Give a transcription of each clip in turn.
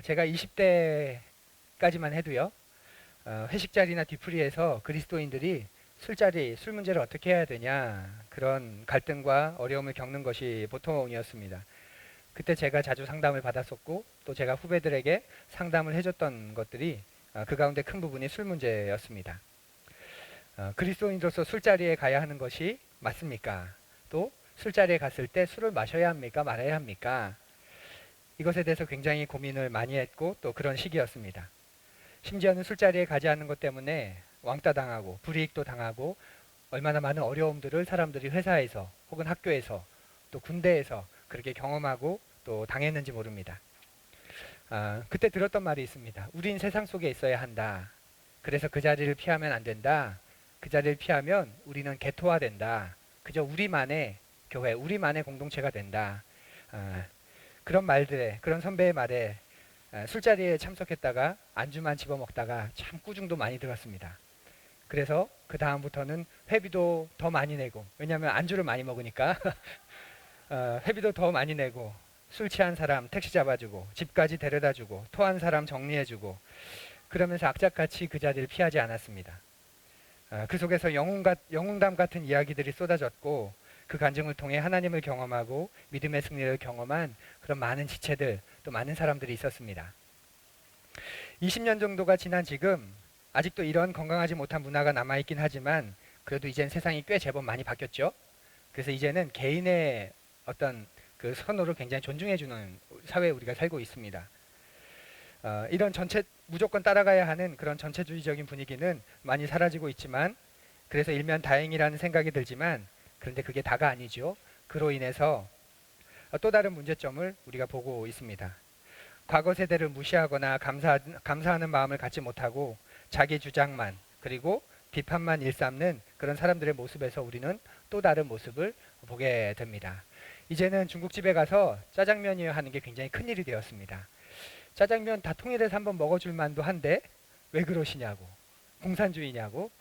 제가 20대까지만 해도요. 회식 자리나 뒤풀이에서 그리스도인들이 술자리, 술 문제를 어떻게 해야 되냐 그런 갈등과 어려움을 겪는 것이 보통이었습니다. 그때 제가 자주 상담을 받았었고 또 제가 후배들에게 상담을 해줬던 것들이 그 가운데 큰 부분이 술 문제였습니다. 그리스도인으로서 술자리에 가야 하는 것이 맞습니까? 또 술자리에 갔을 때 술을 마셔야 합니까? 말아야 합니까? 이것에 대해서 굉장히 고민을 많이 했고 또 그런 시기였습니다. 심지어는 술자리에 가지 않는 것 때문에 왕따 당하고 불이익도 당하고 얼마나 많은 어려움들을 사람들이 회사에서 혹은 학교에서 또 군대에서 그렇게 경험하고 또 당했는지 모릅니다. 그때 들었던 말이 있습니다. 우린 세상 속에 있어야 한다. 그래서 그 자리를 피하면 안 된다. 그 자리를 피하면 우리는 개토화된다. 그저 우리만의 교회, 우리만의 공동체가 된다. 그런 말들에, 그런 선배의 말에 술자리에 참석했다가 안주만 집어먹다가 참 꾸중도 많이 들었습니다. 그래서 그 다음부터는 회비도 더 많이 내고, 왜냐하면 안주를 많이 먹으니까 회비도 더 많이 내고, 술 취한 사람 택시 잡아주고 집까지 데려다주고 토한 사람 정리해주고 그러면서 악착같이 그 자리를 피하지 않았습니다. 그 속에서 영웅담 같은 이야기들이 쏟아졌고 그 간증을 통해 하나님을 경험하고 믿음의 승리를 경험한 그런 많은 지체들 또 많은 사람들이 있었습니다. 20년 정도가 지난 지금 아직도 이런 건강하지 못한 문화가 남아있긴 하지만 그래도 이젠 세상이 꽤 제법 많이 바뀌었죠. 그래서 이제는 개인의 어떤 그 선호를 굉장히 존중해주는 사회에 우리가 살고 있습니다. 이런 무조건 따라가야 하는 그런 전체주의적인 분위기는 많이 사라지고 있지만 그래서 일면 다행이라는 생각이 들지만 그런데 그게 다가 아니죠. 그로 인해서 또 다른 문제점을 우리가 보고 있습니다. 과거 세대를 무시하거나 감사하는 마음을 갖지 못하고 자기 주장만 그리고 비판만 일삼는 그런 사람들의 모습에서 우리는 또 다른 모습을 보게 됩니다. 이제는 중국집에 가서 짜장면이어야 하는 게 굉장히 큰일이 되었습니다. 짜장면 다 통일해서 한번 먹어줄 만도 한데 왜 그러시냐고, 공산주의냐고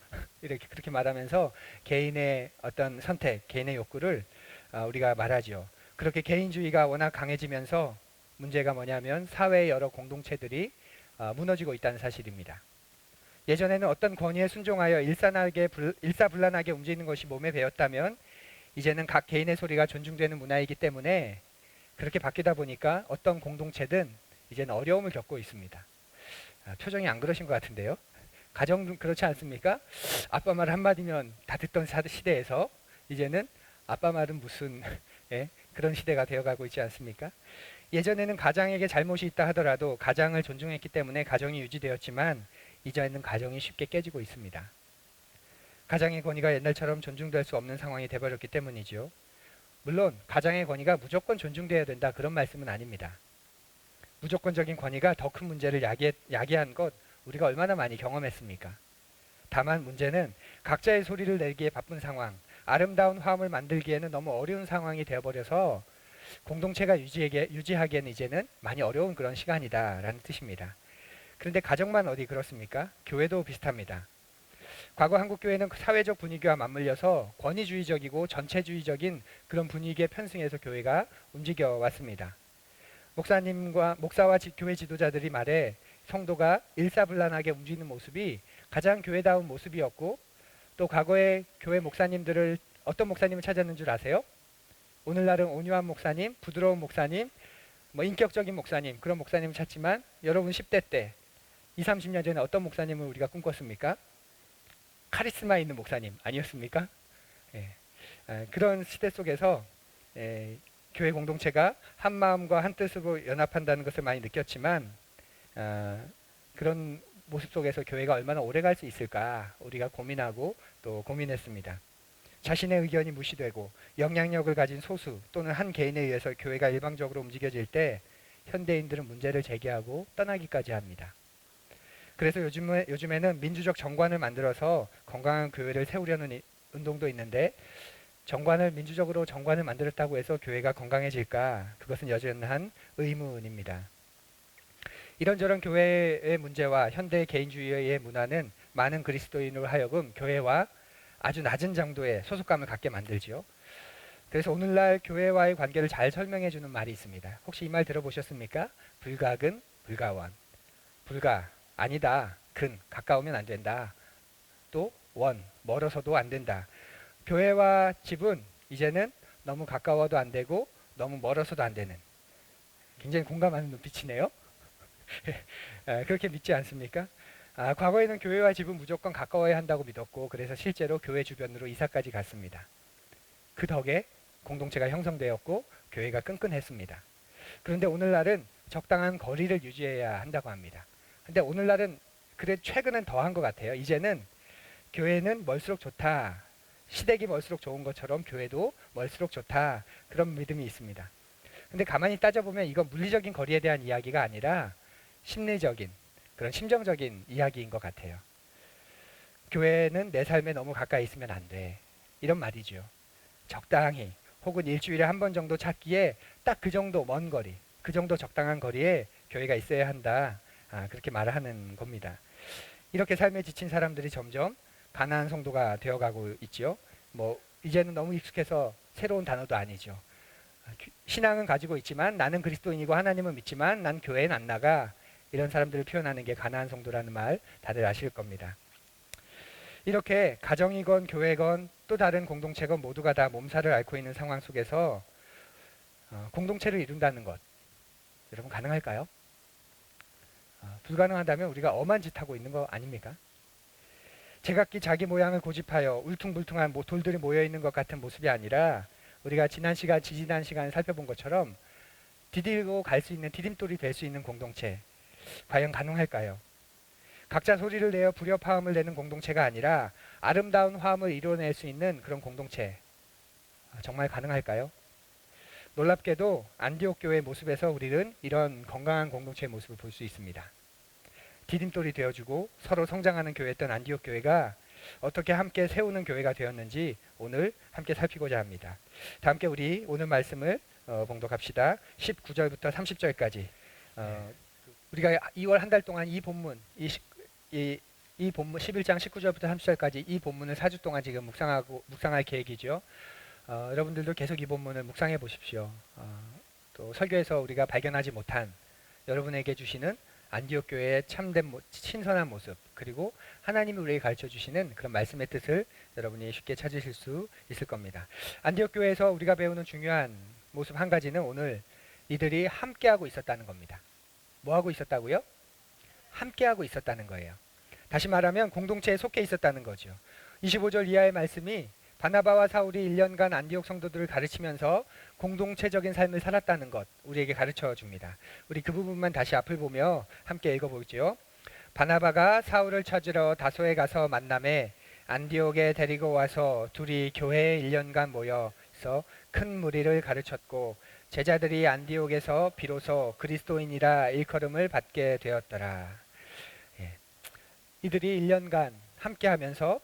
이렇게 그렇게 말하면서 개인의 어떤 선택, 개인의 욕구를 우리가 말하죠. 그렇게 개인주의가 워낙 강해지면서 문제가 뭐냐면 사회의 여러 공동체들이 무너지고 있다는 사실입니다. 예전에는 어떤 권위에 순종하여 일사불란하게 움직이는 것이 몸에 배었다면 이제는 각 개인의 소리가 존중되는 문화이기 때문에 그렇게 바뀌다 보니까 어떤 공동체든 이제는 어려움을 겪고 있습니다. 표정이 안 그러신 것 같은데요. 가정 그렇지 않습니까? 아빠 말 한마디면 다 듣던 시대에서 이제는 아빠 말은 무슨 예? 그런 시대가 되어가고 있지 않습니까? 예전에는 가장에게 잘못이 있다 하더라도 가장을 존중했기 때문에 가정이 유지되었지만 이제는 가정이 쉽게 깨지고 있습니다. 가장의 권위가 옛날처럼 존중될 수 없는 상황이 되어버렸기 때문이죠. 물론 가장의 권위가 무조건 존중되어야 된다 그런 말씀은 아닙니다. 무조건적인 권위가 더 큰 문제를 야기한 것 우리가 얼마나 많이 경험했습니까? 다만 문제는 각자의 소리를 내기에 바쁜 상황, 아름다운 화음을 만들기에는 너무 어려운 상황이 되어버려서 공동체가 유지하기에는 이제는 많이 어려운 그런 시간이다라는 뜻입니다. 그런데 가정만 어디 그렇습니까? 교회도 비슷합니다. 과거 한국교회는 사회적 분위기와 맞물려서 권위주의적이고 전체주의적인 그런 분위기에 편승해서 교회가 움직여 왔습니다. 목사와 교회 지도자들이 말해 성도가 일사불란하게 움직이는 모습이 가장 교회다운 모습이었고 또 과거의 교회 목사님들을 어떤 목사님을 찾았는 줄 아세요? 오늘날은 온유한 목사님, 부드러운 목사님, 인격적인 목사님 그런 목사님을 찾지만 여러분 10대 때 20, 30년 전에 어떤 목사님을 우리가 꿈꿨습니까? 카리스마 있는 목사님 아니었습니까? 예. 그런 시대 속에서 교회 공동체가 한 마음과 한 뜻으로 연합한다는 것을 많이 느꼈지만 그런 모습 속에서 교회가 얼마나 오래 갈 수 있을까 우리가 고민하고 또 고민했습니다. 자신의 의견이 무시되고 영향력을 가진 소수 또는 한 개인에 의해서 교회가 일방적으로 움직여질 때 현대인들은 문제를 제기하고 떠나기까지 합니다. 그래서 요즘에는 민주적 정관을 만들어서 건강한 교회를 세우려는 운동도 있는데 민주적으로 정관을 만들었다고 해서 교회가 건강해질까? 그것은 여전한 의문입니다. 이런저런 교회의 문제와 현대 개인주의의 문화는 많은 그리스도인으로 하여금 교회와 아주 낮은 정도의 소속감을 갖게 만들죠. 그래서 오늘날 교회와의 관계를 잘 설명해 주는 말이 있습니다. 혹시 이 말 들어보셨습니까? 불각은 불가원. 불가, 아니다. 근, 가까우면 안 된다. 또 원, 멀어서도 안 된다. 교회와 집은 이제는 너무 가까워도 안 되고 너무 멀어서도 안 되는, 굉장히 공감하는 눈빛이네요. 그렇게 믿지 않습니까? 과거에는 교회와 집은 무조건 가까워야 한다고 믿었고, 그래서 실제로 교회 주변으로 이사까지 갔습니다. 그 덕에 공동체가 형성되었고 교회가 끈끈했습니다. 그런데 오늘날은 적당한 거리를 유지해야 한다고 합니다. 근데 오늘날은 그래 최근은 더한 것 같아요. 이제는 교회는 멀수록 좋다. 시댁이 멀수록 좋은 것처럼 교회도 멀수록 좋다. 그런 믿음이 있습니다. 근데 가만히 따져보면 이건 물리적인 거리에 대한 이야기가 아니라 심리적인, 그런 심정적인 이야기인 것 같아요. 교회는 내 삶에 너무 가까이 있으면 안 돼. 이런 말이죠. 적당히, 혹은 일주일에 한 번 정도 찾기에 딱 그 정도 먼 거리, 그 정도 적당한 거리에 교회가 있어야 한다. 그렇게 말을 하는 겁니다. 이렇게 삶에 지친 사람들이 점점 가난한 성도가 되어가고 있지요. 뭐 이제는 너무 익숙해서 새로운 단어도 아니죠. 신앙은 가지고 있지만 나는 그리스도인이고 하나님은 믿지만 난 교회엔 안 나가. 이런 사람들을 표현하는 게 가난한 성도라는 말 다들 아실 겁니다. 이렇게 가정이건 교회건 또 다른 공동체건 모두가 다 몸살을 앓고 있는 상황 속에서 공동체를 이룬다는 것, 여러분 가능할까요? 불가능하다면 우리가 엄한 짓 하고 있는 거 아닙니까? 제각기 자기 모양을 고집하여 울퉁불퉁한 돌들이 모여있는 것 같은 모습이 아니라 우리가 지지난 시간 살펴본 것처럼 디디고 갈 수 있는, 디딤돌이 될 수 있는 공동체, 과연 가능할까요? 각자 소리를 내어 불협화음을 내는 공동체가 아니라 아름다운 화음을 이뤄낼 수 있는 그런 공동체, 정말 가능할까요? 놀랍게도 안디옥 교회의 모습에서 우리는 이런 건강한 공동체의 모습을 볼 수 있습니다. 디딤돌이 되어주고 서로 성장하는 교회였던 안디옥 교회가 어떻게 함께 세우는 교회가 되었는지 오늘 함께 살피고자 합니다. 다 함께 우리 오늘 말씀을 봉독합시다. 19절부터 30절까지. 우리가 2월 한 달 동안 이 본문, 이 본문 11장 19절부터 30절까지 이 본문을 4주 동안 지금 묵상할 계획이죠. 여러분들도 계속 이 본문을 묵상해 보십시오. 또 설교에서 우리가 발견하지 못한 여러분에게 주시는 안디옥 교회의 참된 신선한 모습, 그리고 하나님이 우리에게 가르쳐 주시는 그런 말씀의 뜻을 여러분이 쉽게 찾으실 수 있을 겁니다. 안디옥 교회에서 우리가 배우는 중요한 모습 한 가지는 오늘 이들이 함께하고 있었다는 겁니다. 뭐 하고 있었다고요? 함께하고 있었다는 거예요. 다시 말하면 공동체에 속해 있었다는 거죠. 25절 이하의 말씀이 바나바와 사울이 1년간 안디옥 성도들을 가르치면서 공동체적인 삶을 살았다는 것, 우리에게 가르쳐 줍니다. 우리 그 부분만 다시 앞을 보며 함께 읽어보죠. 바나바가 사울을 찾으러 다소에 가서 만남에 안디옥에 데리고 와서 둘이 교회에 1년간 모여서 큰 무리를 가르쳤고 제자들이 안디옥에서 비로소 그리스도인이라 일컬음을 받게 되었더라. 이들이 1년간 함께하면서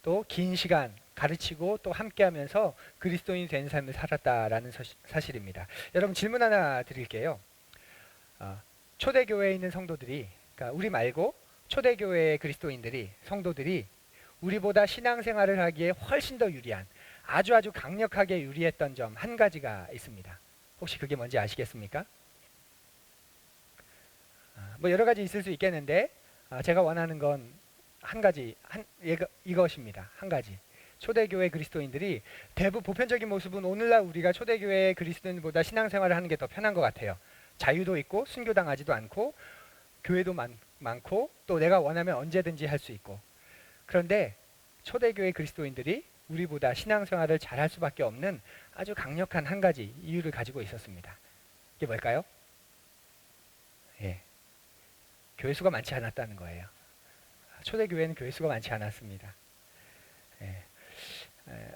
또 긴 시간 가르치고 또 함께하면서 그리스도인 된 삶을 살았다라는 사실입니다. 여러분 질문 하나 드릴게요. 초대교회에 있는 성도들이, 그러니까 우리 말고 초대교회의 그리스도인들이, 성도들이 우리보다 신앙생활을 하기에 훨씬 더 유리한, 아주 강력하게 유리했던 점 한 가지가 있습니다. 혹시 그게 뭔지 아시겠습니까? 뭐 여러 가지 있을 수 있겠는데 제가 원하는 건 한 가지, 이것입니다. 한 가지. 초대교회 그리스도인들이 보편적인 모습은 오늘날 우리가 초대교회 그리스도인보다 신앙생활을 하는 게 더 편한 것 같아요. 자유도 있고 순교당하지도 않고 교회도 많고 또 내가 원하면 언제든지 할 수 있고. 그런데 초대교회 그리스도인들이 우리보다 신앙생활을 잘할 수밖에 없는 아주 강력한 한 가지 이유를 가지고 있었습니다. 이게 뭘까요? 교회 수가 많지 않았다는 거예요. 초대교회는 교회 수가 많지 않았습니다.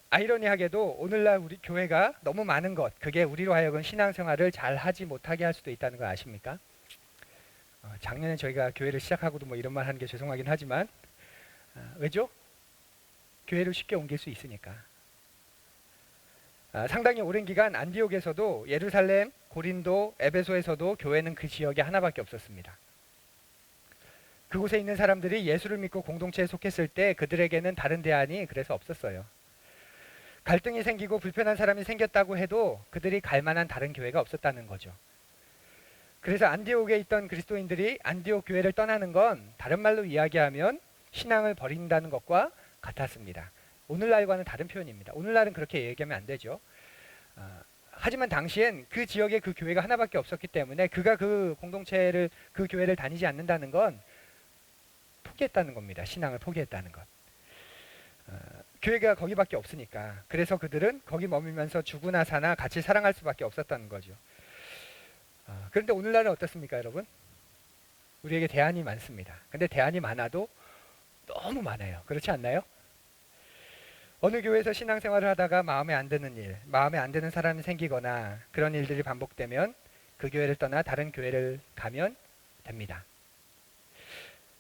아이러니하게도 오늘날 우리 교회가 너무 많은 것, 그게 우리로 하여금 신앙생활을 잘 하지 못하게 할 수도 있다는 거 아십니까? 작년에 저희가 교회를 시작하고도 뭐 이런 말 하는 게 죄송하긴 하지만 왜죠? 교회를 쉽게 옮길 수 있으니까. 상당히 오랜 기간 안디옥에서도 예루살렘, 고린도, 에베소에서도 교회는 그 지역에 하나밖에 없었습니다. 그곳에 있는 사람들이 예수를 믿고 공동체에 속했을 때 그들에게는 다른 대안이 그래서 없었어요. 갈등이 생기고 불편한 사람이 생겼다고 해도 그들이 갈 만한 다른 교회가 없었다는 거죠. 그래서 안디옥에 있던 그리스도인들이 안디옥 교회를 떠나는 건 다른 말로 이야기하면 신앙을 버린다는 것과 같았습니다. 오늘날과는 다른 표현입니다. 오늘날은 그렇게 얘기하면 안 되죠. 하지만 당시엔 그 지역에 그 교회가 하나밖에 없었기 때문에 그가 그 공동체를 그 교회를 다니지 않는다는 건 포기했다는 겁니다. 신앙을 포기했다는 것. 교회가 거기밖에 없으니까. 그래서 그들은 거기 머물면서 죽으나 사나 같이 사랑할 수밖에 없었다는 거죠. 그런데 오늘날은 어떻습니까, 여러분? 우리에게 대안이 많습니다. 근데 대안이 많아도 너무 많아요. 그렇지 않나요? 어느 교회에서 신앙생활을 하다가 마음에 안 드는 일, 마음에 안 드는 사람이 생기거나 그런 일들이 반복되면 그 교회를 떠나 다른 교회를 가면 됩니다.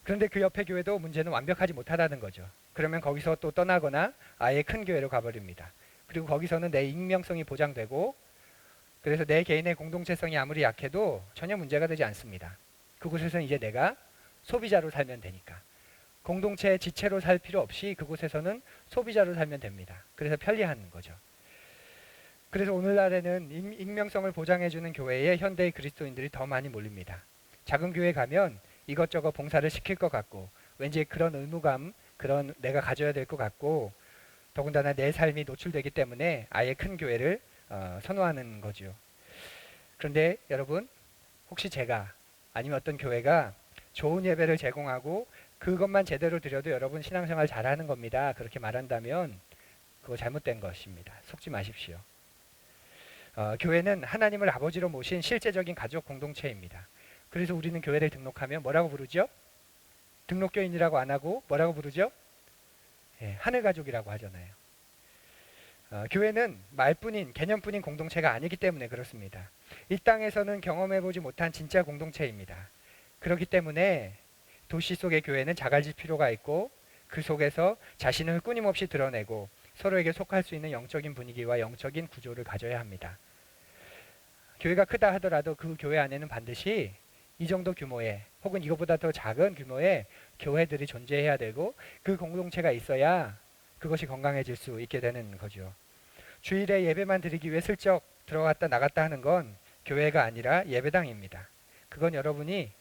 그런데 그 옆에 교회도 문제는 완벽하지 못하다는 거죠. 그러면 거기서 또 떠나거나 아예 큰 교회로 가버립니다. 그리고 거기서는 내 익명성이 보장되고 그래서 내 개인의 공동체성이 아무리 약해도 전혀 문제가 되지 않습니다. 그곳에서는 이제 내가 소비자로 살면 되니까. 공동체의 지체로 살 필요 없이 그곳에서는 소비자로 살면 됩니다. 그래서 편리한 거죠. 그래서 오늘날에는 익명성을 보장해주는 교회에 현대의 그리스도인들이 더 많이 몰립니다. 작은 교회 가면 이것저것 봉사를 시킬 것 같고 왠지 그런 의무감, 그런 내가 가져야 될 것 같고 더군다나 내 삶이 노출되기 때문에 아예 큰 교회를 선호하는 거죠. 그런데 여러분, 혹시 제가 아니면 어떤 교회가 좋은 예배를 제공하고 그것만 제대로 드려도 여러분 신앙생활 잘하는 겁니다. 그렇게 말한다면 그거 잘못된 것입니다. 속지 마십시오. 교회는 하나님을 아버지로 모신 실제적인 가족 공동체입니다. 그래서 우리는 교회를 등록하면 뭐라고 부르죠? 등록교인이라고 안 하고 뭐라고 부르죠? 하늘가족이라고 하잖아요. 교회는 말뿐인 개념뿐인 공동체가 아니기 때문에 그렇습니다. 이 땅에서는 경험해보지 못한 진짜 공동체입니다. 그렇기 때문에 도시 속의 교회는 작아질 필요가 있고 그 속에서 자신을 끊임없이 드러내고 서로에게 속할 수 있는 영적인 분위기와 영적인 구조를 가져야 합니다. 교회가 크다 하더라도 그 교회 안에는 반드시 이 정도 규모의 혹은 이것보다 더 작은 규모의 교회들이 존재해야 되고 그 공동체가 있어야 그것이 건강해질 수 있게 되는 거죠. 주일에 예배만 드리기 위해 슬쩍 들어갔다 나갔다 하는 건 교회가 아니라 예배당입니다. 그건 여러분이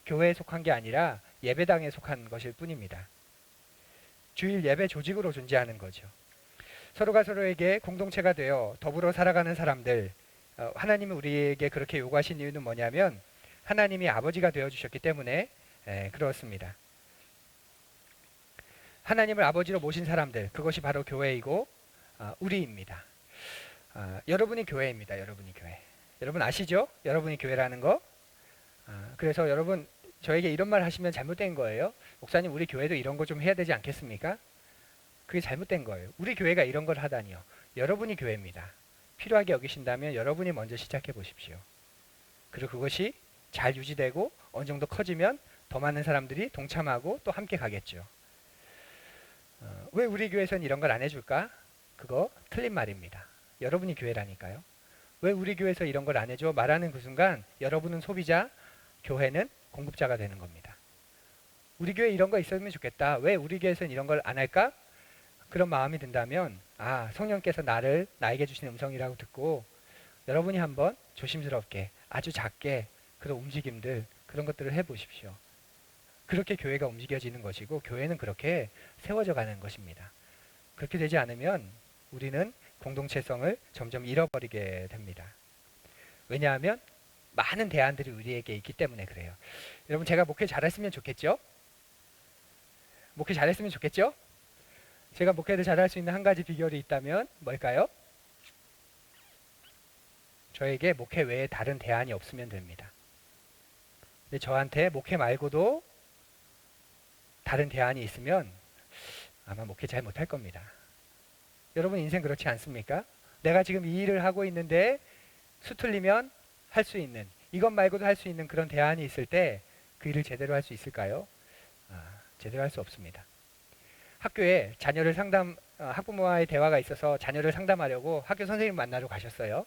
교회에 속한 게 아니라 예배당에 속한 것일 뿐입니다. 주일 예배 조직으로 존재하는 거죠. 서로가 서로에게 공동체가 되어 더불어 살아가는 사람들, 하나님이 우리에게 그렇게 요구하신 이유는 뭐냐면 하나님이 아버지가 되어주셨기 때문에 그렇습니다. 하나님을 아버지로 모신 사람들, 그것이 바로 교회이고 우리입니다. 여러분이 교회입니다. 여러분이 교회. 여러분 아시죠? 여러분이 교회라는 거. 그래서 여러분 저에게 이런 말 하시면 잘못된 거예요. 목사님 우리 교회도 이런 거 좀 해야 되지 않겠습니까? 그게 잘못된 거예요. 우리 교회가 이런 걸 하다니요. 여러분이 교회입니다. 필요하게 여기신다면 여러분이 먼저 시작해 보십시오. 그리고 그것이 잘 유지되고 어느 정도 커지면 더 많은 사람들이 동참하고 또 함께 가겠죠. 왜 우리 교회에서는 이런 걸 안 해줄까? 그거 틀린 말입니다. 여러분이 교회라니까요. 왜 우리 교회에서 이런 걸 안 해줘? 말하는 그 순간 여러분은 소비자, 교회는 공급자가 되는 겁니다. 우리 교회 이런 거 있었으면 좋겠다. 왜 우리 교회에서는 이런 걸 안 할까? 그런 마음이 든다면 성령께서 나에게 주신 음성이라고 듣고 여러분이 한번 조심스럽게 아주 작게 그런 움직임들 그런 것들을 해보십시오. 그렇게 교회가 움직여지는 것이고 교회는 그렇게 세워져 가는 것입니다. 그렇게 되지 않으면 우리는 공동체성을 점점 잃어버리게 됩니다. 왜냐하면 많은 대안들이 우리에게 있기 때문에 그래요. 여러분 제가 목회 잘했으면 좋겠죠? 목회 잘했으면 좋겠죠? 제가 목회를 잘할 수 있는 한 가지 비결이 있다면 뭘까요? 저에게 목회 외에 다른 대안이 없으면 됩니다. 근데 저한테 목회 말고도 다른 대안이 있으면 아마 목회 잘 못할 겁니다. 여러분 인생 그렇지 않습니까? 내가 지금 이 일을 하고 있는데 수틀리면 할 수 있는 이것 말고도 할 수 있는 그런 대안이 있을 때 그 일을 제대로 할 수 있을까요? 제대로 할 수 없습니다. 학교에 자녀를 학부모와의 대화가 있어서 자녀를 상담하려고 학교 선생님 만나러 가셨어요.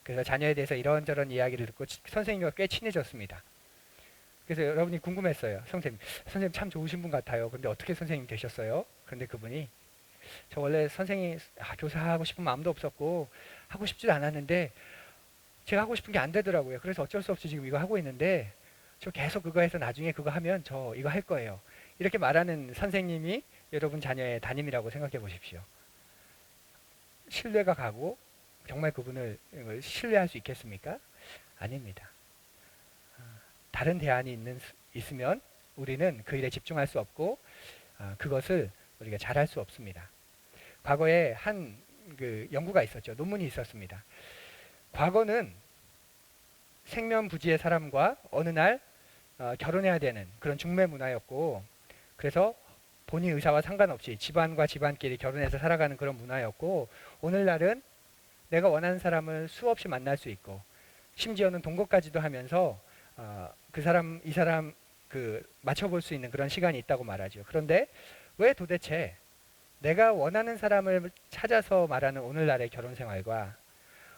그래서 자녀에 대해서 이런저런 이야기를 듣고 선생님과 꽤 친해졌습니다. 그래서 여러분이 궁금했어요. 선생님 참 좋으신 분 같아요. 근데 어떻게 선생님 되셨어요? 그런데 그분이 저 원래 선생님 교사하고 싶은 마음도 없었고 하고 싶지도 않았는데 제가 하고 싶은 게 안 되더라고요. 그래서 어쩔 수 없이 지금 이거 하고 있는데 저 계속 그거 해서 나중에 그거 하면 저 이거 할 거예요. 이렇게 말하는 선생님이 여러분 자녀의 담임이라고 생각해 보십시오. 신뢰가 가고 정말 그분을 신뢰할 수 있겠습니까? 아닙니다. 다른 대안이 있으면 우리는 그 일에 집중할 수 없고 그것을 우리가 잘할 수 없습니다. 과거에 한 그 연구가 있었죠. 논문이 있었습니다. 과거는 생면부지의 사람과 어느 날 결혼해야 되는 그런 중매 문화였고, 그래서 본인 의사와 상관없이 집안과 집안끼리 결혼해서 살아가는 그런 문화였고, 오늘날은 내가 원하는 사람을 수없이 만날 수 있고, 심지어는 동거까지도 하면서 그 사람 이 사람 맞춰볼 수 있는 그런 시간이 있다고 말하죠. 그런데 왜 도대체 내가 원하는 사람을 찾아서 말하는 오늘날의 결혼 생활과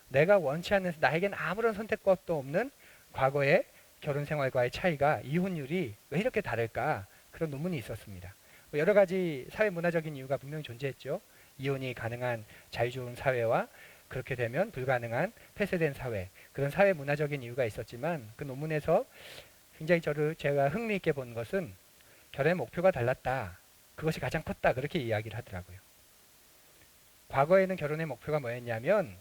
내가 원치 않는, 나에겐 아무런 선택권도 없는 과거의 결혼 생활과의 차이가, 이혼율이 왜 이렇게 다를까? 그런 논문이 있었습니다. 여러 가지 사회 문화적인 이유가 분명히 존재했죠. 이혼이 가능한 자유로운 사회와 그렇게 되면 불가능한 폐쇄된 사회, 그런 사회 문화적인 이유가 있었지만, 그 논문에서 굉장히 제가 흥미있게 본 것은 결혼의 목표가 달랐다. 그것이 가장 컸다. 그렇게 이야기를 하더라고요. 과거에는 결혼의 목표가 뭐였냐면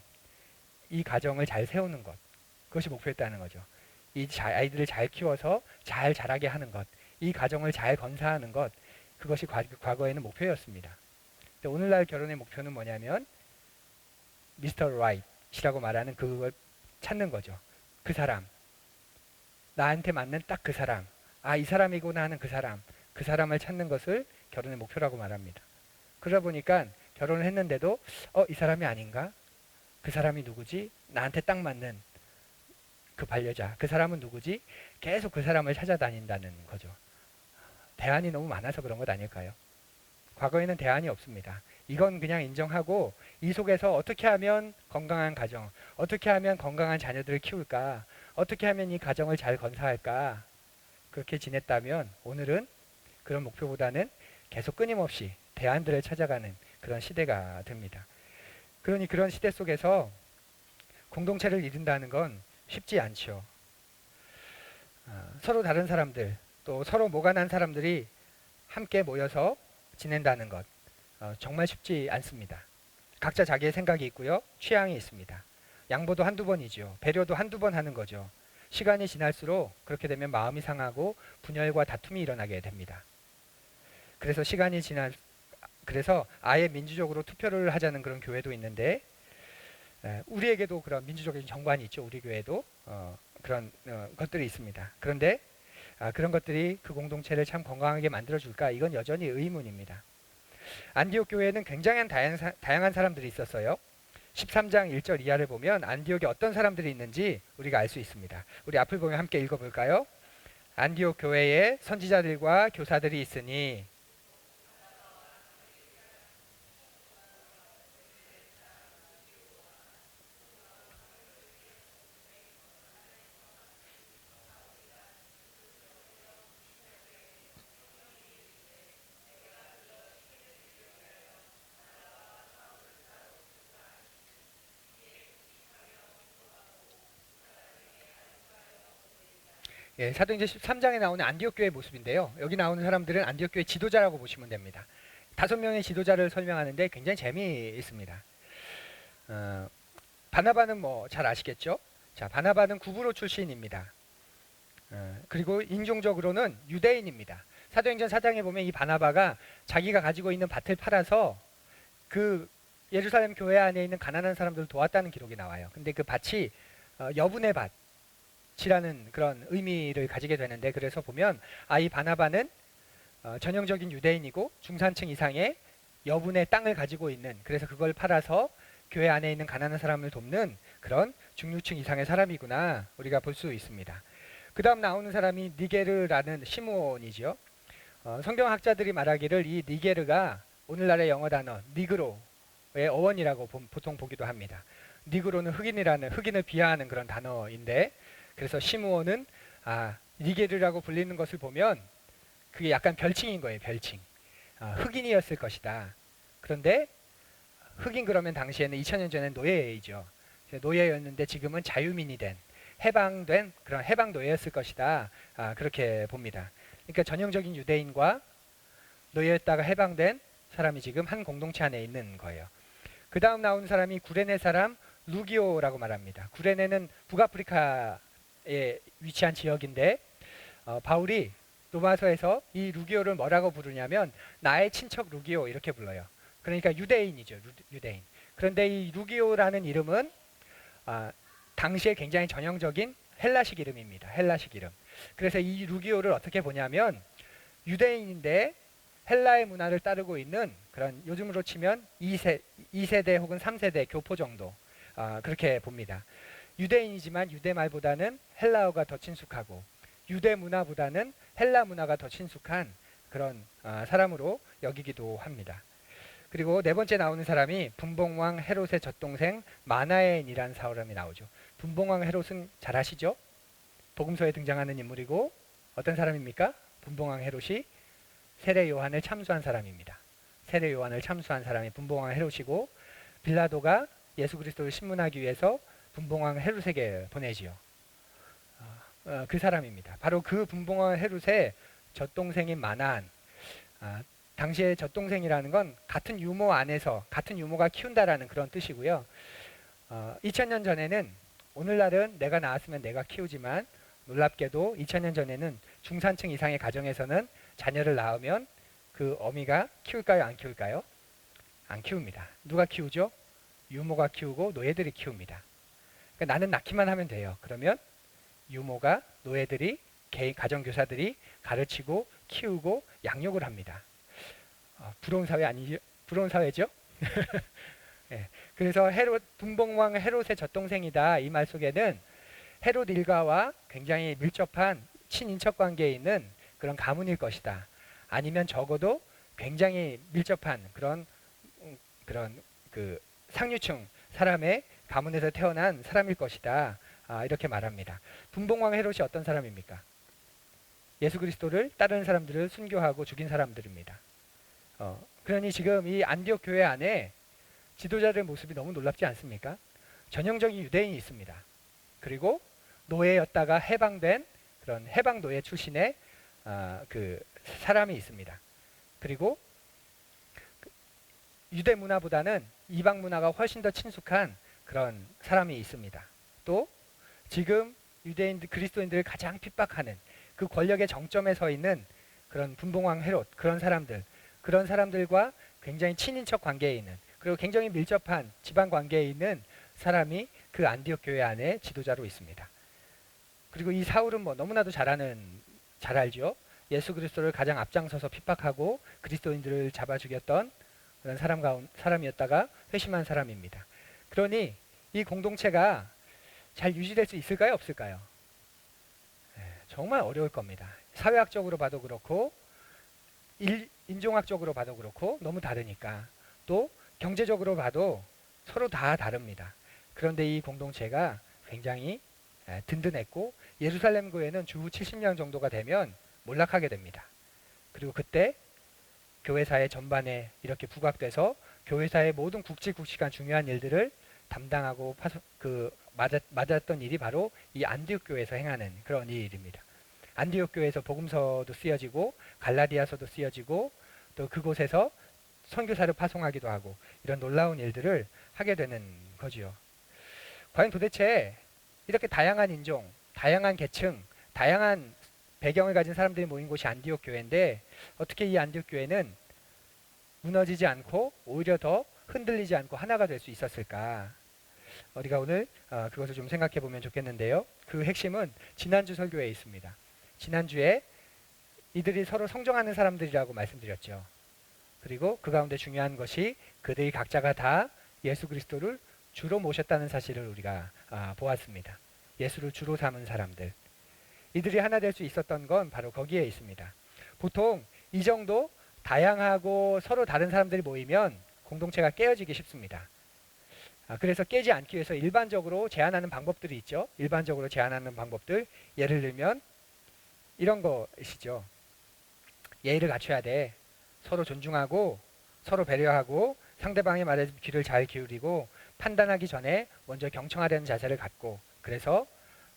이 가정을 잘 세우는 것, 그것이 목표였다는 거죠. 이 아이들을 잘 키워서 잘 자라게 하는 것, 이 가정을 잘 건사하는 것, 그것이 과거에는 목표였습니다. 근데 오늘날 결혼의 목표는 뭐냐면 미스터 라이트이라고 말하는 그걸 찾는 거죠. 그 사람, 나한테 맞는 딱 그 사람, 이 사람이구나 하는 그 사람을 찾는 것을 결혼의 목표라고 말합니다. 그러다 보니까 결혼을 했는데도 이 사람이 아닌가? 그 사람이 누구지? 나한테 딱 맞는 그 반려자, 그 사람은 누구지? 계속 그 사람을 찾아다닌다는 거죠. 대안이 너무 많아서 그런 것 아닐까요? 과거에는 대안이 없습니다. 이건 그냥 인정하고 이 속에서 어떻게 하면 건강한 가정, 어떻게 하면 건강한 자녀들을 키울까, 어떻게 하면 이 가정을 잘 건사할까, 그렇게 지냈다면 오늘은 그런 목표보다는 계속 끊임없이 대안들을 찾아가는 그런 시대가 됩니다. 그러니 그런 시대 속에서 공동체를 이룬다는 건 쉽지 않죠. 서로 다른 사람들, 또 서로 모관한 사람들이 함께 모여서 지낸다는 것, 정말 쉽지 않습니다. 각자 자기의 생각이 있고요. 취향이 있습니다. 양보도 한두 번이죠. 배려도 한두 번 하는 거죠. 시간이 지날수록 그렇게 되면 마음이 상하고 분열과 다툼이 일어나게 됩니다. 그래서 아예 민주적으로 투표를 하자는 그런 교회도 있는데, 우리에게도 그런 민주적인 정관이 있죠. 우리 교회도 그런 것들이 있습니다. 그런데 그런 것들이 그 공동체를 참 건강하게 만들어줄까? 이건 여전히 의문입니다. 안디옥 교회에는 굉장한 다양한 사람들이 있었어요. 13장 1절 이하를 보면 안디옥에 어떤 사람들이 있는지 우리가 알 수 있습니다. 우리 앞을 보면 함께 읽어볼까요? 안디옥 교회에 선지자들과 교사들이 있으니 사도행전 13장에 나오는 안디옥 교회의 모습인데요. 여기 나오는 사람들은 안디옥 교회 지도자라고 보시면 됩니다. 5명의 지도자를 설명하는데 굉장히 재미있습니다. 바나바는 뭐 잘 아시겠죠? 자, 바나바는 구브로 출신입니다. 그리고 인종적으로는 유대인입니다. 사도행전 4장에 보면 이 바나바가 자기가 가지고 있는 밭을 팔아서 그 예루살렘 교회 안에 있는 가난한 사람들을 도왔다는 기록이 나와요. 근데 그 밭이 여분의 밭이라는 그런 의미를 가지게 되는데, 그래서 보면 이 바나바는 전형적인 유대인이고 중산층 이상의 여분의 땅을 가지고 있는, 그래서 그걸 팔아서 교회 안에 있는 가난한 사람을 돕는 그런 중류층 이상의 사람이구나 우리가 볼 수 있습니다. 그 다음 나오는 사람이 니게르라는 시므온이죠. 성경학자들이 말하기를 이 니게르가 오늘날의 영어 단어 니그로의 어원이라고 보통 보기도 합니다. 니그로는 흑인을 비하하는 그런 단어인데, 그래서 시므온은 니게르라고 불리는 것을 보면 그게 약간 별칭인 거예요. 별칭. 흑인이었을 것이다. 그런데 흑인 그러면 당시에는 2000년 전에 노예이죠. 노예였는데 지금은 자유민이 된 해방된 그런 해방 노예였을 것이다. 그렇게 봅니다. 그러니까 전형적인 유대인과 노예였다가 해방된 사람이 지금 한 공동체 안에 있는 거예요. 그 다음 나오는 사람이 구레네 사람 루기오라고 말합니다. 구레네는 북아프리카에 위치한 지역인데 바울이 로마서에서 이 루기오를 뭐라고 부르냐면 나의 친척 루기오 이렇게 불러요. 그러니까 유대인이죠. 유대인. 그런데 이 루기오라는 이름은 당시에 굉장히 전형적인 헬라식 이름입니다. 헬라식 이름. 그래서 이 루기오를 어떻게 보냐면 유대인인데 헬라의 문화를 따르고 있는 그런 요즘으로 치면 2세대 혹은 3세대 교포 정도 그렇게 봅니다. 유대인이지만 유대 말보다는 헬라어가 더 친숙하고 유대 문화보다는 헬라 문화가 더 친숙한 그런 사람으로 여기기도 합니다. 그리고 네 번째 나오는 사람이 분봉왕 헤롯의 젖동생 마나엔이라는 사람이 나오죠. 분봉왕 헤롯은 잘 아시죠? 복음서에 등장하는 인물이고 어떤 사람입니까? 분봉왕 헤롯이 세례 요한을 참수한 사람입니다. 세례 요한을 참수한 사람이 분봉왕 헤롯이고 빌라도가 예수 그리스도를 신문하기 위해서 분봉왕 헤롯에게 보내지요. 그 사람입니다. 바로 그 분봉왕 헤롯의 젖동생인 마나안. 당시에 젖동생이라는 건 같은 유모 안에서 같은 유모가 키운다라는 그런 뜻이고요. 2000년 전에는 오늘날은 내가 낳았으면 내가 키우지만 놀랍게도 2000년 전에는 중산층 이상의 가정에서는 자녀를 낳으면 그 어미가 키울까요? 안 키울까요? 안 키웁니다. 누가 키우죠? 유모가 키우고 노예들이 키웁니다. 그러니까 나는 낳기만 하면 돼요. 그러면 유모가 노예들이 개인 가정교사들이 가르치고 키우고 양육을 합니다. 부러운 사회 아니죠? 부러운 사회죠? 네. 그래서 분봉왕 헤롯의 젖동생이다 이 말 속에는 헤롯 일가와 굉장히 밀접한 친인척 관계에 있는 그런 가문일 것이다. 아니면 적어도 굉장히 밀접한 그런 그 상류층 사람의 가문에서 태어난 사람일 것이다. 이렇게 말합니다. 분봉왕 헤롯이 어떤 사람입니까? 예수 그리스도를 따르는 사람들을 순교하고 죽인 사람들입니다. 그러니 지금 이 안디옥 교회 안에 지도자들의 모습이 너무 놀랍지 않습니까? 전형적인 유대인이 있습니다. 그리고 노예였다가 해방된 그런 해방 노예 출신의 그 사람이 있습니다. 그리고 유대 문화보다는 이방 문화가 훨씬 더 친숙한 그런 사람이 있습니다. 또 지금 유대인들 그리스도인들을 가장 핍박하는 그 권력의 정점에 서 있는 그런 분봉왕 헤롯 그런 사람들과 굉장히 친인척 관계에 있는 그리고 굉장히 밀접한 집안 관계에 있는 사람이 그 안디옥 교회 안에 지도자로 있습니다. 그리고 이 사울은 뭐 너무나도 잘 알죠. 예수 그리스도를 가장 앞장서서 핍박하고 그리스도인들을 잡아 죽였던 그런 사람이었다가 회심한 사람입니다. 그러니 이 공동체가 잘 유지될 수 있을까요? 없을까요? 정말 어려울 겁니다. 사회학적으로 봐도 그렇고 인종학적으로 봐도 그렇고 너무 다르니까 또 경제적으로 봐도 서로 다 다릅니다. 그런데 이 공동체가 굉장히 든든했고 예루살렘 교회는 주 70년 정도가 되면 몰락하게 됩니다. 그리고 그때 교회사의 전반에 이렇게 부각돼서 교회사의 모든 굵직굵직한 중요한 일들을 담당하고 맞았던 일이 바로 이 안디옥 교회에서 행하는 그런 일입니다. 안디옥 교회에서 복음서도 쓰여지고 갈라디아서도 쓰여지고 또 그곳에서 선교사를 파송하기도 하고 이런 놀라운 일들을 하게 되는 거지요. 과연 도대체 이렇게 다양한 인종, 다양한 계층, 다양한 배경을 가진 사람들이 모인 곳이 안디옥 교회인데 어떻게 이 안디옥 교회는 무너지지 않고 오히려 더 흔들리지 않고 하나가 될 수 있었을까? 우리가 오늘 그것을 좀 생각해 보면 좋겠는데요. 그 핵심은 지난주 설교에 있습니다. 지난주에 이들이 서로 성정하는 사람들이라고 말씀드렸죠. 그리고 그 가운데 중요한 것이 그들이 각자가 다 예수 그리스도를 주로 모셨다는 사실을 우리가 보았습니다. 예수를 주로 삼은 사람들. 이들이 하나 될 수 있었던 건 바로 거기에 있습니다. 보통 이 정도 다양하고 서로 다른 사람들이 모이면 공동체가 깨어지기 쉽습니다. 그래서 깨지 않기 위해서 일반적으로 제안하는 방법들이 있죠. 일반적으로 제안하는 방법들 예를 들면 이런 것이죠. 예의를 갖춰야 돼. 서로 존중하고 서로 배려하고 상대방의 말에 귀를 잘 기울이고 판단하기 전에 먼저 경청하려는 자세를 갖고 그래서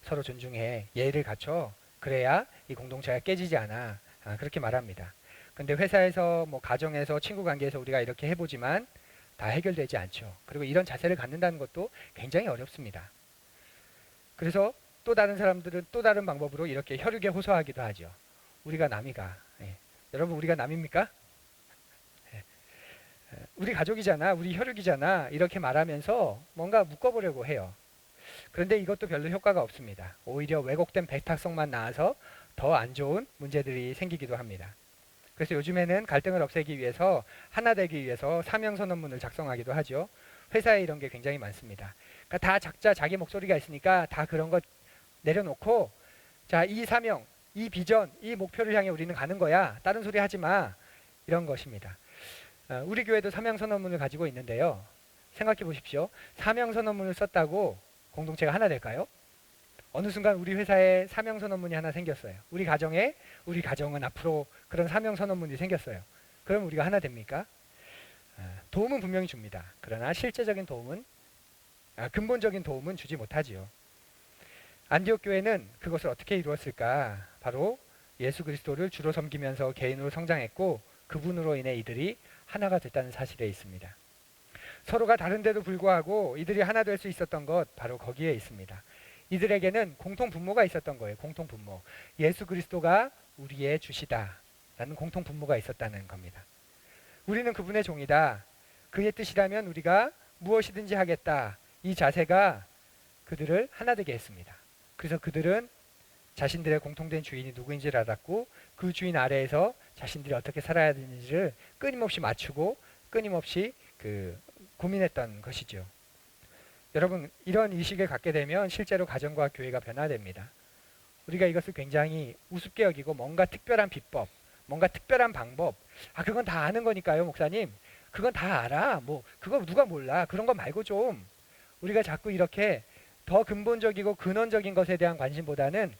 서로 존중해 예의를 갖춰 그래야 이 공동체가 깨지지 않아. 그렇게 말합니다. 근데 회사에서 뭐 가정에서 친구 관계에서 우리가 이렇게 해보지만 다 해결되지 않죠. 그리고 이런 자세를 갖는다는 것도 굉장히 어렵습니다. 그래서 또 다른 사람들은 또 다른 방법으로 이렇게 혈육에 호소하기도 하죠. 우리가 남이가. 예. 여러분 우리가 남입니까? 예. 우리 가족이잖아. 우리 혈육이잖아. 이렇게 말하면서 뭔가 묶어보려고 해요. 그런데 이것도 별로 효과가 없습니다. 오히려 왜곡된 배타성만 나와서 더 안 좋은 문제들이 생기기도 합니다. 그래서 요즘에는 갈등을 없애기 위해서 하나 되기 위해서 사명선언문을 작성하기도 하죠. 회사에 이런 게 굉장히 많습니다. 그러니까 다 각자 자기 목소리가 있으니까 다 그런 것 내려놓고 자, 이 사명, 이 비전, 이 목표를 향해 우리는 가는 거야. 다른 소리 하지 마. 이런 것입니다. 우리 교회도 사명선언문을 가지고 있는데요. 생각해 보십시오. 사명선언문을 썼다고 공동체가 하나 될까요? 어느 순간 우리 회사에 사명선언문이 하나 생겼어요. 우리 가정은 앞으로 그런 사명선언문이 생겼어요. 그럼 우리가 하나 됩니까? 도움은 분명히 줍니다. 그러나 실제적인 도움은 근본적인 도움은 주지 못하지요. 안디옥 교회는 그것을 어떻게 이루었을까? 바로 예수 그리스도를 주로 섬기면서 개인으로 성장했고 그분으로 인해 이들이 하나가 됐다는 사실에 있습니다. 서로가 다른데도 불구하고 이들이 하나 될 수 있었던 것 바로 거기에 있습니다. 이들에게는 공통 분모가 있었던 거예요. 공통 분모. 예수 그리스도가 우리의 주시다라는 공통 분모가 있었다는 겁니다. 우리는 그분의 종이다. 그의 뜻이라면 우리가 무엇이든지 하겠다. 이 자세가 그들을 하나 되게 했습니다. 그래서 그들은 자신들의 공통된 주인이 누구인지를 알았고 그 주인 아래에서 자신들이 어떻게 살아야 되는지를 끊임없이 맞추고 끊임없이 고민했던 것이죠. 여러분 이런 의식을 갖게 되면 실제로 가정과 교회가 변화됩니다. 우리가 이것을 굉장히 우습게 여기고 뭔가 특별한 비법, 뭔가 특별한 방법, 그건 다 아는 거니까요 목사님. 그건 다 알아. 뭐 그거 누가 몰라. 그런 거 말고 좀 우리가 자꾸 이렇게 더 근본적이고 근원적인 것에 대한 관심보다는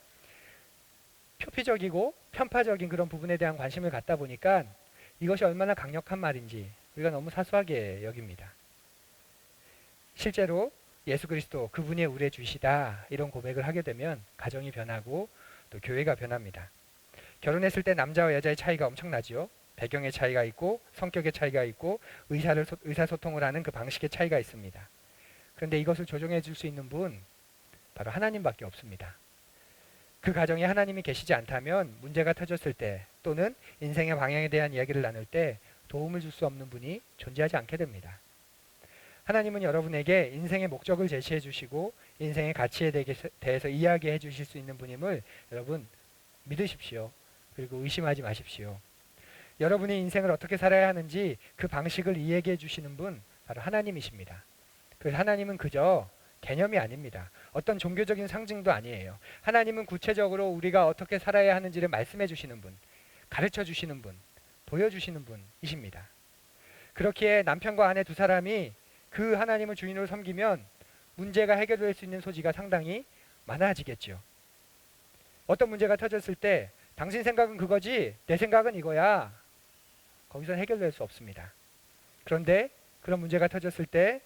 표피적이고 편파적인 그런 부분에 대한 관심을 갖다 보니까 이것이 얼마나 강력한 말인지 우리가 너무 사소하게 여깁니다. 실제로 예수 그리스도 그분이 우리의 주시다 이런 고백을 하게 되면 가정이 변하고 또 교회가 변합니다. 결혼했을 때 남자와 여자의 차이가 엄청나지요. 배경의 차이가 있고 성격의 차이가 있고 의사소통을 하는 그 방식의 차이가 있습니다. 그런데 이것을 조정해 줄 수 있는 분 바로 하나님밖에 없습니다. 그 가정에 하나님이 계시지 않다면 문제가 터졌을 때 또는 인생의 방향에 대한 이야기를 나눌 때 도움을 줄 수 없는 분이 존재하지 않게 됩니다. 하나님은 여러분에게 인생의 목적을 제시해 주시고 인생의 가치에 대해서 이야기해 주실 수 있는 분임을 여러분 믿으십시오. 그리고 의심하지 마십시오. 여러분이 인생을 어떻게 살아야 하는지 그 방식을 이야기해 주시는 분 바로 하나님이십니다. 그래서 하나님은 그저 개념이 아닙니다. 어떤 종교적인 상징도 아니에요. 하나님은 구체적으로 우리가 어떻게 살아야 하는지를 말씀해 주시는 분, 가르쳐 주시는 분, 보여주시는 분이십니다. 그렇기에 남편과 아내 두 사람이 그 하나님을 주인으로 섬기면 문제가 해결될 수 있는 소지가 상당히 많아지겠죠. 어떤 문제가 터졌을 때 당신 생각은 그거지 내 생각은 이거야. 거기서 해결될 수 없습니다. 그런데 그런 문제가 터졌을 때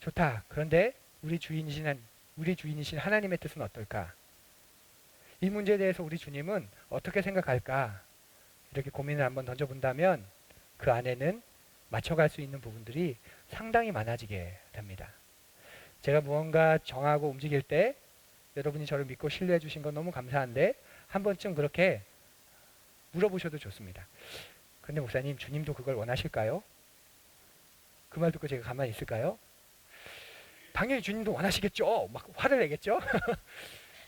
좋다. 그런데 우리 주인이신 하나님의 뜻은 어떨까? 이 문제에 대해서 우리 주님은 어떻게 생각할까? 이렇게 고민을 한번 던져본다면 그 안에는 맞춰갈 수 있는 부분들이 상당히 많아지게 됩니다. 제가 무언가 정하고 움직일 때 여러분이 저를 믿고 신뢰해 주신 건 너무 감사한데 한 번쯤 그렇게 물어보셔도 좋습니다. 근데 목사님 주님도 그걸 원하실까요? 그 말 듣고 제가 가만히 있을까요? 당연히 주님도 원하시겠죠. 막 화를 내겠죠.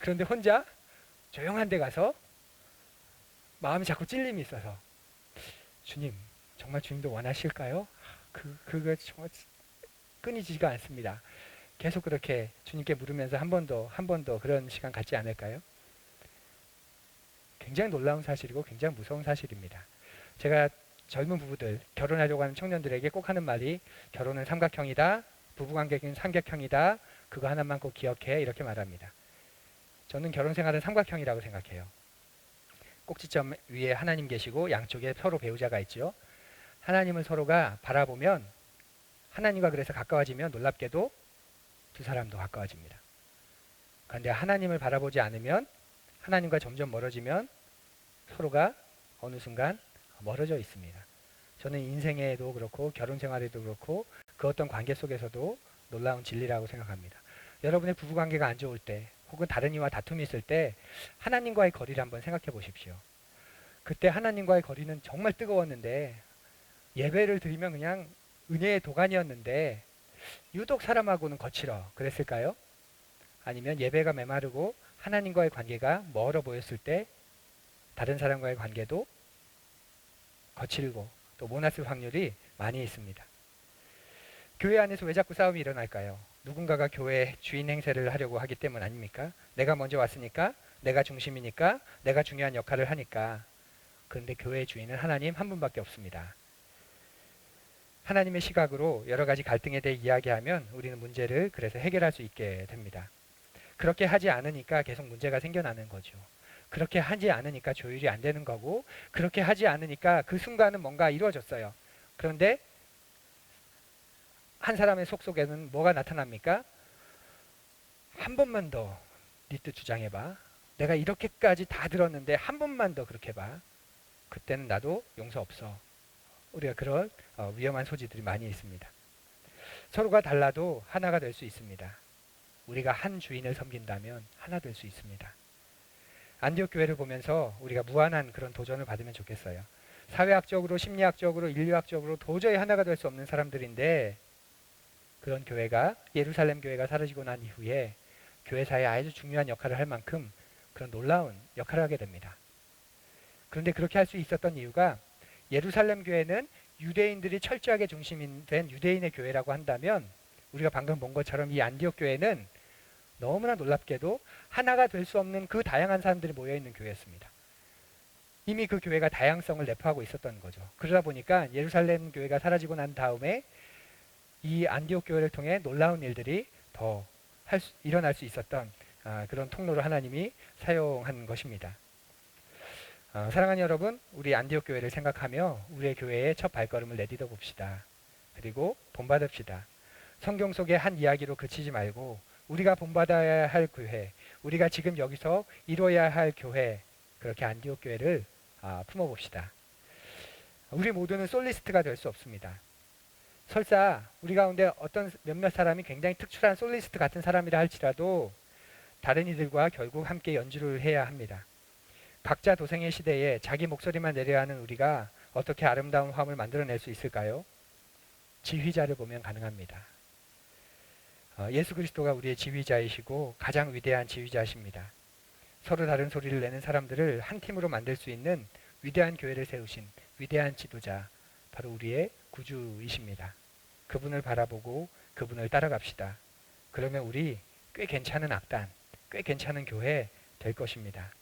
그런데 혼자 조용한 데 가서 마음이 자꾸 찔림이 있어서 주님 정말 주님도 원하실까요? 그거 정말 끊이지가 않습니다. 계속 그렇게 주님께 물으면서 한 번 더 그런 시간 갖지 않을까요? 굉장히 놀라운 사실이고 굉장히 무서운 사실입니다. 제가 젊은 부부들, 결혼하려고 하는 청년들에게 꼭 하는 말이 결혼은 삼각형이다. 부부관계는 삼각형이다. 그거 하나만 꼭 기억해. 이렇게 말합니다. 저는 결혼 생활은 삼각형이라고 생각해요. 꼭지점 위에 하나님 계시고 양쪽에 서로 배우자가 있죠. 하나님을 서로가 바라보면 하나님과 그래서 가까워지면 놀랍게도 두 사람도 가까워집니다. 그런데 하나님을 바라보지 않으면, 하나님과 점점 멀어지면 서로가 어느 순간 멀어져 있습니다. 저는 인생에도 그렇고 결혼 생활에도 그렇고 그 어떤 관계 속에서도 놀라운 진리라고 생각합니다. 여러분의 부부관계가 안 좋을 때 혹은 다른 이와 다툼이 있을 때 하나님과의 거리를 한번 생각해 보십시오. 그때 하나님과의 거리는 정말 뜨거웠는데, 예배를 드리면 그냥 은혜의 도가니였는데 유독 사람하고는 거칠어 그랬을까요? 아니면 예배가 메마르고 하나님과의 관계가 멀어 보였을 때 다른 사람과의 관계도 거칠고 또 모났을 확률이 많이 있습니다. 교회 안에서 왜 자꾸 싸움이 일어날까요? 누군가가 교회 주인 행세를 하려고 하기 때문 아닙니까? 내가 먼저 왔으니까, 내가 중심이니까, 내가 중요한 역할을 하니까. 그런데 교회의 주인은 하나님 한 분밖에 없습니다. 하나님의 시각으로 여러 가지 갈등에 대해 이야기하면 우리는 문제를 그래서 해결할 수 있게 됩니다. 그렇게 하지 않으니까 계속 문제가 생겨나는 거죠. 그렇게 하지 않으니까 조율이 안 되는 거고, 그렇게 하지 않으니까 그 순간은 뭔가 이루어졌어요. 그런데 한 사람의 속에는 뭐가 나타납니까? 한 번만 더 네 뜻 주장해봐. 내가 이렇게까지 다 들었는데 한 번만 더 그렇게 봐. 그때는 나도 용서 없어. 우리가 그런 위험한 소지들이 많이 있습니다. 서로가 달라도 하나가 될 수 있습니다. 우리가 한 주인을 섬긴다면 하나 될 수 있습니다. 안디옥 교회를 보면서 우리가 무한한 그런 도전을 받으면 좋겠어요. 사회학적으로, 심리학적으로, 인류학적으로 도저히 하나가 될 수 없는 사람들인데, 그런 교회가, 예루살렘 교회가 사라지고 난 이후에 교회사에 아주 중요한 역할을 할 만큼 그런 놀라운 역할을 하게 됩니다. 그런데 그렇게 할 수 있었던 이유가, 예루살렘 교회는 유대인들이 철저하게 중심이 된 유대인의 교회라고 한다면, 우리가 방금 본 것처럼 이 안디옥 교회는 너무나 놀랍게도 하나가 될 수 없는 그 다양한 사람들이 모여있는 교회였습니다. 이미 그 교회가 다양성을 내포하고 있었던 거죠. 그러다 보니까 예루살렘 교회가 사라지고 난 다음에 이 안디옥 교회를 통해 놀라운 일들이 더 일어날 수 있었던 그런 통로를 하나님이 사용한 것입니다. 사랑하는 여러분, 우리 안디옥 교회를 생각하며 우리의 교회의 첫 발걸음을 내딛어 봅시다. 그리고 본받읍시다. 성경 속의 한 이야기로 그치지 말고 우리가 본받아야 할 교회, 우리가 지금 여기서 이루어야 할 교회, 그렇게 안디옥 교회를 품어봅시다. 우리 모두는 솔리스트가 될 수 없습니다. 설사 우리 가운데 어떤 몇몇 사람이 굉장히 특출한 솔리스트 같은 사람이라 할지라도 다른 이들과 결국 함께 연주를 해야 합니다. 각자 도생의 시대에 자기 목소리만 내려야 하는 우리가 어떻게 아름다운 화음을 만들어낼 수 있을까요? 지휘자를 보면 가능합니다. 예수 그리스도가 우리의 지휘자이시고 가장 위대한 지휘자십니다. 서로 다른 소리를 내는 사람들을 한 팀으로 만들 수 있는 위대한 교회를 세우신 위대한 지도자, 바로 우리의 구주이십니다. 그분을 바라보고 그분을 따라갑시다. 그러면 우리 꽤 괜찮은 악단, 꽤 괜찮은 교회 될 것입니다.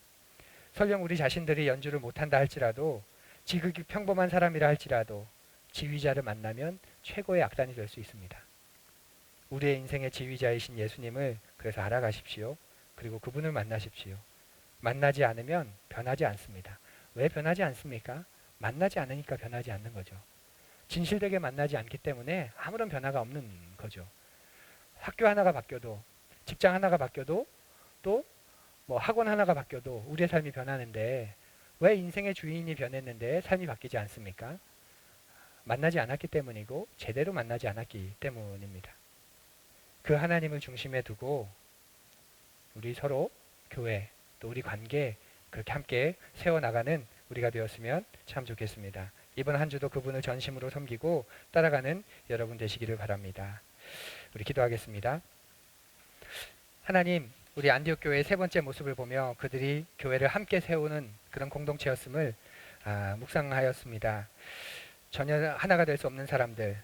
설령 우리 자신들이 연주를 못한다 할지라도, 지극히 평범한 사람이라 할지라도 지휘자를 만나면 최고의 악단이 될 수 있습니다. 우리의 인생의 지휘자이신 예수님을 그래서 알아가십시오. 그리고 그분을 만나십시오. 만나지 않으면 변하지 않습니다. 왜 변하지 않습니까? 만나지 않으니까 변하지 않는 거죠. 진실되게 만나지 않기 때문에 아무런 변화가 없는 거죠. 학교 하나가 바뀌어도, 직장 하나가 바뀌어도, 또 뭐 학원 하나가 바뀌어도 우리의 삶이 변하는데, 왜 인생의 주인이 변했는데 삶이 바뀌지 않습니까? 만나지 않았기 때문이고 제대로 만나지 않았기 때문입니다. 그 하나님을 중심에 두고 우리 서로 교회, 또 우리 관계 그렇게 함께 세워나가는 우리가 되었으면 참 좋겠습니다. 이번 한 주도 그분을 전심으로 섬기고 따라가는 여러분 되시기를 바랍니다. 우리 기도하겠습니다. 하나님, 우리 안디옥 교회의 세 번째 모습을 보며 그들이 교회를 함께 세우는 그런 공동체였음을 묵상하였습니다. 전혀 하나가 될 수 없는 사람들,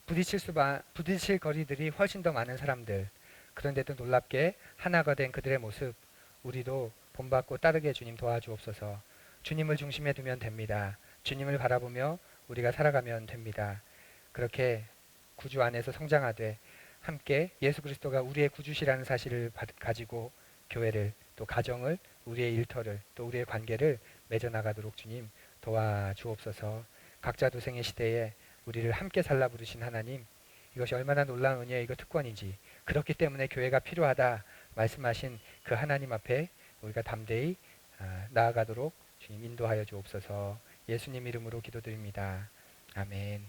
부딪힐 거리들이 훨씬 더 많은 사람들, 그런데도 놀랍게 하나가 된 그들의 모습, 우리도 본받고 따르게 주님 도와주옵소서. 주님을 중심에 두면 됩니다. 주님을 바라보며 우리가 살아가면 됩니다. 그렇게 구주 안에서 성장하되 함께 예수 그리스도가 우리의 구주시라는 사실을 가지고 교회를, 또 가정을, 우리의 일터를, 또 우리의 관계를 맺어나가도록 주님 도와주옵소서. 각자 도생의 시대에 우리를 함께 살라 부르신 하나님, 이것이 얼마나 놀라운 은혜이고 특권인지 그렇기 때문에 교회가 필요하다 말씀하신 그 하나님 앞에 우리가 담대히 나아가도록 주님 인도하여 주옵소서. 예수님 이름으로 기도드립니다. 아멘.